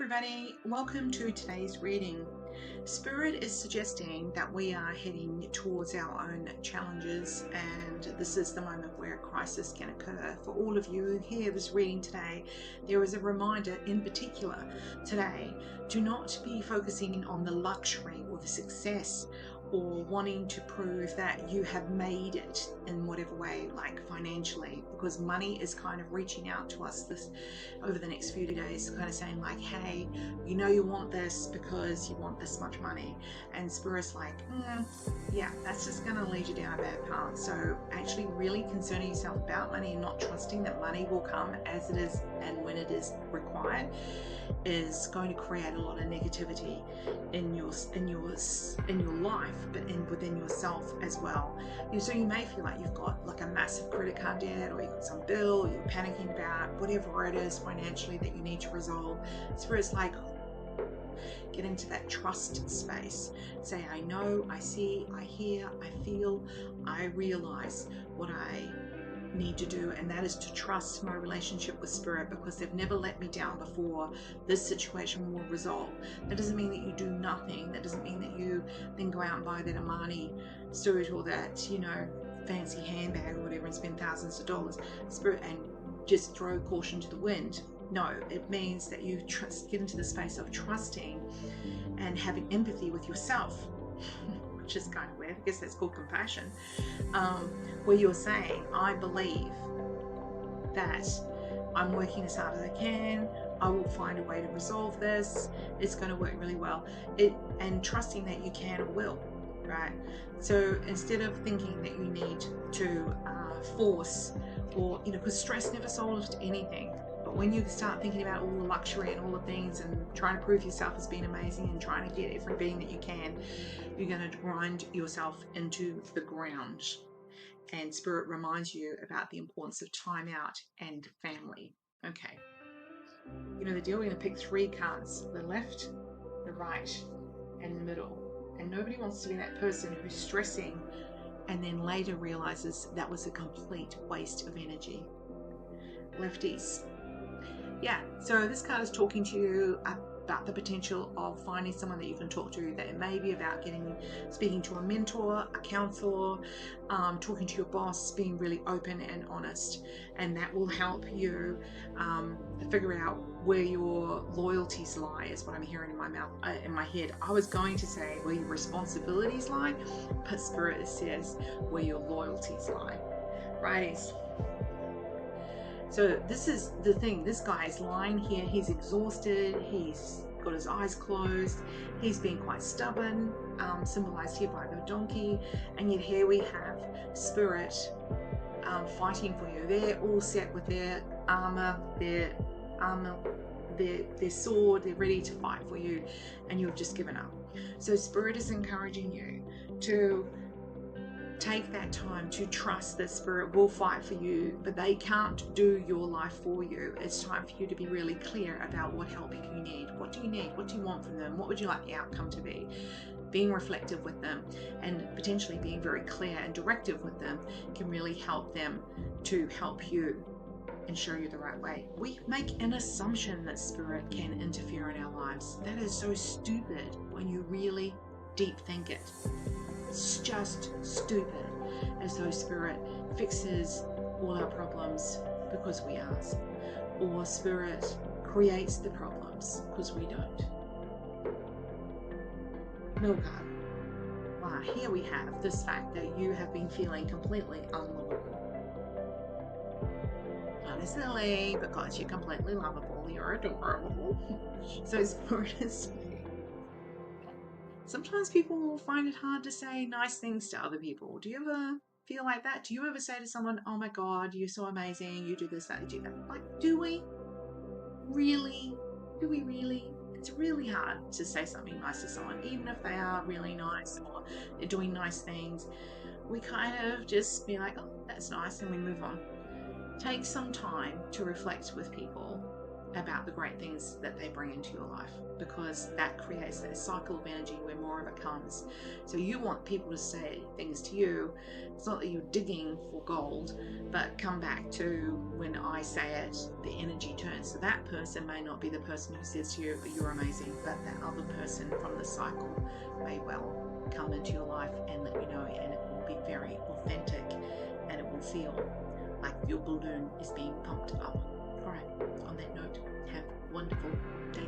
everybody, welcome to today's reading. Spirit is suggesting that we are heading towards our own challenges, and this is the moment where a crisis can occur. For all of you who hear this reading today, there is a reminder in particular today: do not be focusing on the luxury or the success or wanting to prove that you have made it in whatever way, like financially, because money is kind of reaching out to us this over the next few days, kind of saying like, hey, you know you want this because you want this much money, and Spirit's like, yeah, that's just going to lead you down a bad path. So actually really concerning yourself about money and not trusting that money will come as it is and when it is required is going to create a lot of negativity in your life, but within yourself as well. So you may feel like you've got like a massive credit card debt, or you've got some bill you're panicking about, whatever it is financially that you need to resolve. Spirit's like, get into that trust space. Say, I know, I see, I hear, I feel, I realize what I need to do, and that is to trust my relationship with Spirit, because they've never let me down before. This situation will resolve. That doesn't mean that you do nothing. That doesn't mean that you then go out and buy that Armani suit or that, fancy handbag or whatever and spend thousands of dollars, Spirit, and just throw caution to the wind. No, it means that you get into the space of trusting and having empathy with yourself, which is kind of weird. I guess that's called compassion, where you're saying, I believe that I'm working as hard as I can. I will find a way to resolve this. It's going to work really well. And trusting that you can or will, right? So instead of thinking that you need to force, or, because stress never solves anything. But when you start thinking about all the luxury and all the things and trying to prove yourself as being amazing and trying to get every being that you can, you're going to grind yourself into the ground. And Spirit reminds you about the importance of time out and family. Okay. The deal, we're going to pick 3 cards: the left, the right, and the middle. And nobody wants to be that person who's stressing and then later realizes that was a complete waste of energy. Lefties. Yeah, so this card is talking to you about the potential of finding someone that you can talk to. That it may be about speaking to a mentor, a counselor, talking to your boss, being really open and honest, and that will help you figure out where your loyalties lie, is what I'm hearing in my mouth, in my head. I was going to say where your responsibilities lie, but Spirit says where your loyalties lie. Righties. So this is the thing. This guy is lying here. He's exhausted. He's got his eyes closed. He's been quite stubborn, symbolized here by the donkey. And yet here we have Spirit fighting for you. They're all set with their armor, their sword. They're ready to fight for you, and you've just given up. So Spirit is encouraging you to take that time to trust that Spirit will fight for you, but they can't do your life for you. It's time for you to be really clear about what help you need. What do you need? What do you want from them? What would you like the outcome to be? Being reflective with them and potentially being very clear and directive with them can really help them to help you and show you the right way. We make an assumption that Spirit can interfere in our lives. That is so stupid when you really deep think it. It's just stupid, as though Spirit fixes all our problems because we ask, or Spirit creates the problems because we don't. Middle card. Wow, here we have this fact that you have been feeling completely unlovable. Not necessarily because you're completely lovable, you're adorable. So Spirit is saying, sometimes people will find it hard to say nice things to other people. Do you ever feel like that? Do you ever say to someone, oh my God, you're so amazing, you do this, that, you do that? Like, do we? Really? Do we really? It's really hard to say something nice to someone, even if they are really nice or they're doing nice things. We kind of just be like, oh, that's nice, and we move on. Take some time to reflect with people about the great things that they bring into your life, because that creates a cycle of energy where more of it comes. So you want people to say things to you. It's not that you're digging for gold, but come back to when I say it, the energy turns. So that person may not be the person who says to you, you're amazing, but that other person from the cycle may well come into your life and let you know, and it will be very authentic, and it will feel like your balloon is being pumped up. All right, on that note, have a wonderful day.